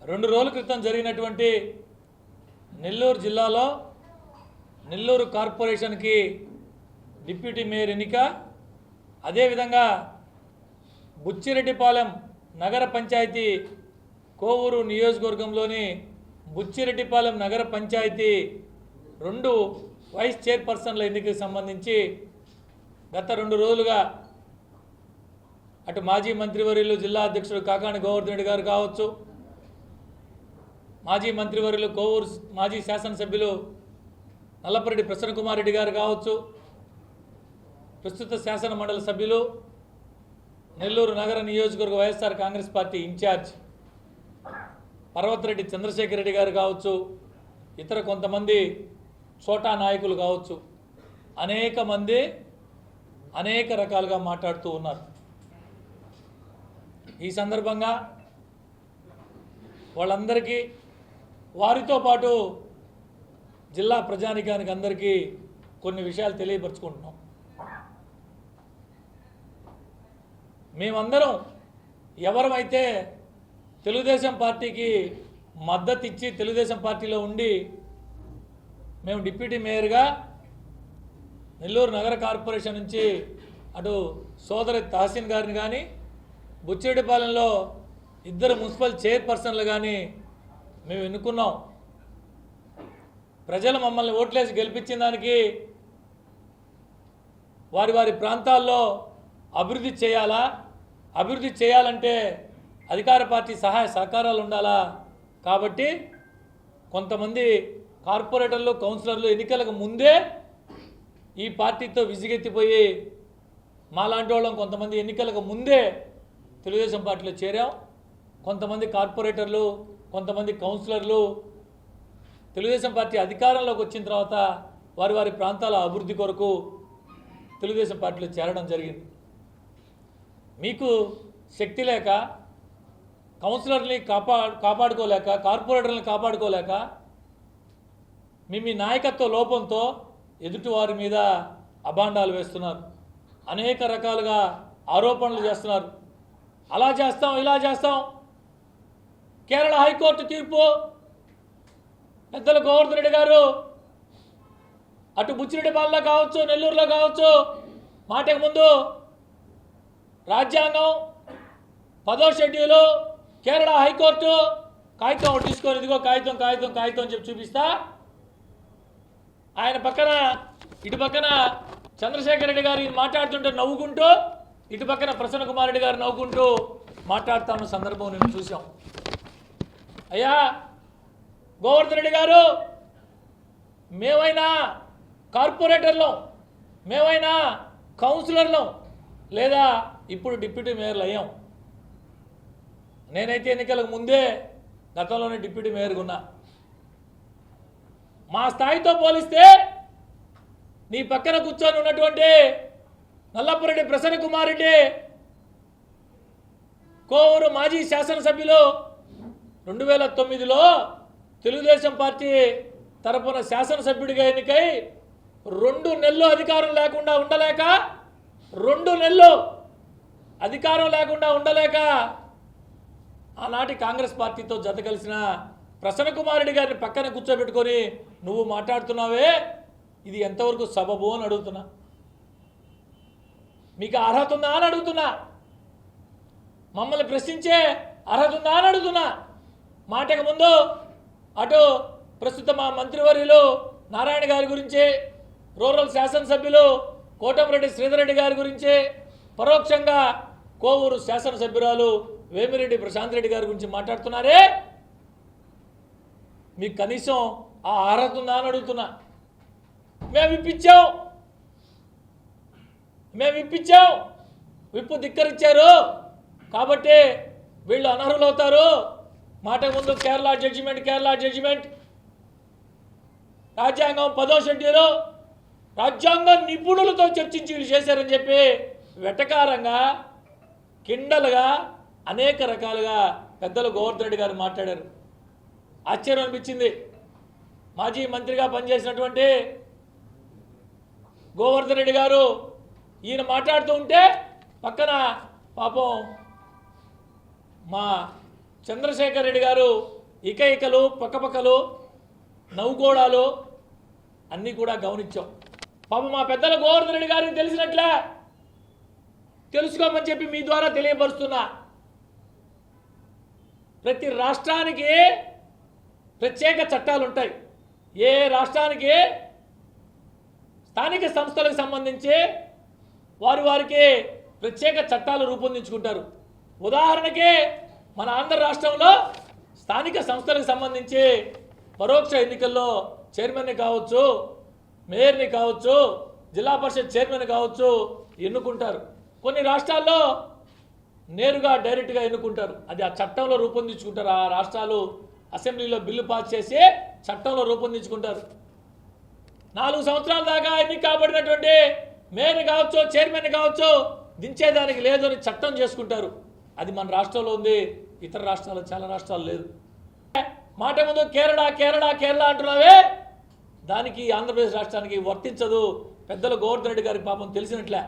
2 రోజుల క్రితం జరిగినటువంటి నెల్లూరు జిల్లాలో నెల్లూరు కార్పొరేషన్కి డిప్యూటీ మేయర్ ఎన్నిక, అదేవిధంగా బుచ్చిరెడ్డిపాలెం నగర పంచాయతీ కోవూరు నియోజకవర్గంలోని బుచ్చిరెడ్డిపాలెం నగర పంచాయతీ 2 వైస్ చైర్పర్సన్ల ఎన్నికకు సంబంధించి గత 2 రోజులుగా అటు మాజీ మంత్రివర్యులు జిల్లా అధ్యక్షుడు కాకాని గోవర్ధన్ రెడ్డి గారు కావచ్చు, మాజీ మంత్రివర్యులు కోవూరు మాజీ శాసనసభ్యులు నల్లపరెడ్డి ప్రసన్న కుమార్ రెడ్డి గారు కావచ్చు, ప్రస్తుత శాసన మండలి సభ్యులు నెల్లూరు నగర నియోజకవర్గ వైఎస్ఆర్ కాంగ్రెస్ పార్టీ ఇన్ఛార్జ్ పర్వతరెడ్డి చంద్రశేఖర్ రెడ్డి గారు కావచ్చు, ఇతర కొంతమంది చోటా నాయకులు కావచ్చు, అనేక మంది అనేక రకాలుగా మాట్లాడుతూ ఉన్నారు. ఈ సందర్భంగా వాళ్ళందరికీ వారితో పాటు జిల్లా ప్రజానికానికి అందరికీ కొన్ని విషయాలు తెలియపరచుకుంటున్నాం. మేమందరం ఎవరమైతే తెలుగుదేశం పార్టీకి మద్దతు ఇచ్చి తెలుగుదేశం పార్టీలో ఉండి మేము డిప్యూటీ మేయర్గా నెల్లూరు నగర కార్పొరేషన్ నుంచి అటు సోదరి తహసీన్ గారిని కానీ బుచ్చిరెడ్డిపాలెంలో 2 మున్సిపల్ చైర్పర్సన్లు కానీ మేము ఎన్నుకున్నాం. ప్రజలు మమ్మల్ని ఓట్లేసి గెలిపించిన దానికి వారి వారి ప్రాంతాల్లో అభివృద్ధి చేయాలా, అభివృద్ధి చేయాలంటే అధికార పార్టీ సహాయ సహకారాలు ఉండాలా. కాబట్టి కొంతమంది కార్పొరేటర్లు కౌన్సిలర్లు ఎన్నికలకు ముందే ఈ పార్టీతో విసిగెత్తిపోయి మాలాంటి వాళ్ళం కొంతమంది ఎన్నికలకు ముందే తెలుగుదేశం పార్టీలో చేరాం. కొంతమంది కార్పొరేటర్లు కొంతమంది కౌన్సిలర్లు తెలుగుదేశం పార్టీ అధికారంలోకి వచ్చిన తర్వాత వారి వారి ప్రాంతాల అభివృద్ధి కొరకు తెలుగుదేశం పార్టీలో చేరడం జరిగింది. మీకు శక్తి లేక, కౌన్సిలర్ని కాపాడుకోలేక, కార్పొరేటర్ని కాపాడుకోలేక మీ నాయకత్వ లోపంతో ఎదుటివారి మీద అభాండాలు వేస్తున్నారు, అనేక రకాలుగా ఆరోపణలు చేస్తున్నారు. అలా చేస్తాం, ఇలా చేస్తాం. కేరళ హైకోర్టు తీర్పు పెద్దలు గోవర్ధన్ రెడ్డి గారు అటు బుచ్చిరెడ్డిపాలెంలో కావచ్చు, నెల్లూరులో కావచ్చు, మాటకు ముందు రాజ్యాంగం 10వ షెడ్యూలు కేరళ హైకోర్టు కాగితం తీసుకొని ఇదిగో కాగితం కాగితం కాగితం అని చెప్పి చూపిస్తా, ఆయన పక్కన ఇటు పక్కన చంద్రశేఖర్ రెడ్డి గారు మాట్లాడుతుంటే నవ్వుకుంటూ, ఇటు పక్కన ప్రసన్న కుమార్ రెడ్డి గారు నవ్వుకుంటూ మాట్లాడుతున్న సందర్భం నేను చూసాం. అయ్యా గోవర్ధన్ రెడ్డి గారు, మేమైనా కార్పొరేటర్లం, మేమైనా కౌన్సిలర్లం, లేదా ఇప్పుడు డిప్యూటీ మేయర్లు అయ్యాం. నేనైతే ఎన్నికలకు ముందే గతంలోనే డిప్యూటీ మేయర్గా ఉన్నా. మా స్థాయితో పోలిస్తే నీ పక్కన కూర్చొని ఉన్నటువంటి నల్లపరెడ్డి ప్రసన్న కుమార్ రెడ్డి కోవూరు మాజీ శాసనసభ్యులు 2009లో తెలుగుదేశం పార్టీ తరపున శాసనసభ్యుడిగా ఎన్నికై 2 నెలలు అధికారం లేకుండా ఉండలేక 2 నెలలు అధికారం లేకుండా ఉండలేక ఆనాటి కాంగ్రెస్ పార్టీతో జత కలిసిన ప్రసన్న కుమార్ రెడ్డి గారిని పక్కన కూర్చోబెట్టుకొని నువ్వు మాట్లాడుతున్నావే, ఇది ఎంతవరకు సబబు అని అడుగుతున్నా. మీకు అర్హత ఉందా అని అడుగుతున్నా. మమ్మల్ని ప్రశ్నించే అర్హత ఉందా అని అడుగుతున్నా. మాటకు ముందు అటు ప్రస్తుత మా మంత్రివర్యులు నారాయణ గారి గురించి, రూరల్ శాసనసభ్యులు కోటమిరెడ్డి శ్రీధర్ రెడ్డి గారి గురించి, పరోక్షంగా కోవూరు శాసనసభ్యురాలు వేమిరెడ్డి ప్రశాంత్ రెడ్డి గారి గురించి మాట్లాడుతున్నారే, మీకు కనీసం ఆ అర్హత ఉందా అని అడుగుతున్నా. మేము ఇప్పించాం, విప్పు ధిక్కరించారు కాబట్టి వీళ్ళు అనర్హులు అవుతారు. మాటకు ముందు కేరళ జడ్జిమెంట్, రాజ్యాంగం 10వ షెడ్యూలు, రాజ్యాంగ నిపుణులతో చర్చించి వీళ్ళు చేశారని చెప్పి వెటకారంగా, కిండలుగా, అనేక రకాలుగా పెద్దలు గోవర్ధన్ రెడ్డి గారు మాట్లాడారు. ఆశ్చర్యం అనిపించింది. మాజీ మంత్రిగా పనిచేసినటువంటి గోవర్ధన్ రెడ్డి గారు ఈయన మాట్లాడుతూ ఉంటే పక్కన పాపం మా చంద్రశేఖర్ రెడ్డి గారు ఇకలు పక్కపక్కలు నవ్వుకోవడాలు అన్నీ కూడా గమనించాం. పాపం మా పెద్దల గోవర్ధన్ రెడ్డి గారికి తెలిసినట్లే, తెలుసుకోమని చెప్పి మీ ద్వారా తెలియపరుస్తున్నా. ప్రతి రాష్ట్రానికి ప్రత్యేక చట్టాలు ఉంటాయి. ఏ రాష్ట్రానికి స్థానిక సంస్థలకు సంబంధించి వారికి ప్రత్యేక చట్టాలు రూపొందించుకుంటారు. ఉదాహరణకి మన ఆంధ్ర రాష్ట్రంలో స్థానిక సంస్థలకు సంబంధించి పరోక్ష ఎన్నికల్లో చైర్మన్ని కావచ్చు, మేయర్ని కావచ్చు, జిల్లా పరిషత్ చైర్మన్ కావచ్చు ఎన్నుకుంటారు. కొన్ని రాష్ట్రాల్లో నేరుగా డైరెక్ట్గా ఎన్నుకుంటారు. అది ఆ చట్టంలో రూపొందించుకుంటారు. ఆ రాష్ట్రాలు అసెంబ్లీలో బిల్లు పాస్ చేసి చట్టంలో రూపొందించుకుంటారు. 4 సంవత్సరాల దాకా ఎన్నిక కాబడినటువంటి మేయర్ని కావచ్చు, చైర్మన్ కావచ్చు దించేదానికి లేదు అని చట్టం చేసుకుంటారు. అది మన రాష్ట్రంలో ఉంది, ఇతర రాష్ట్రాల్లో చాలా రాష్ట్రాలు లేదు. మాట ముందు కేరళ కేరళ కేరళ అంటున్నావే, దానికి ఆంధ్రప్రదేశ్ రాష్ట్రానికి వర్తించదు. పెద్దలు గోవర్ధన్ రెడ్డి గారికి పాపం తెలిసినట్లే.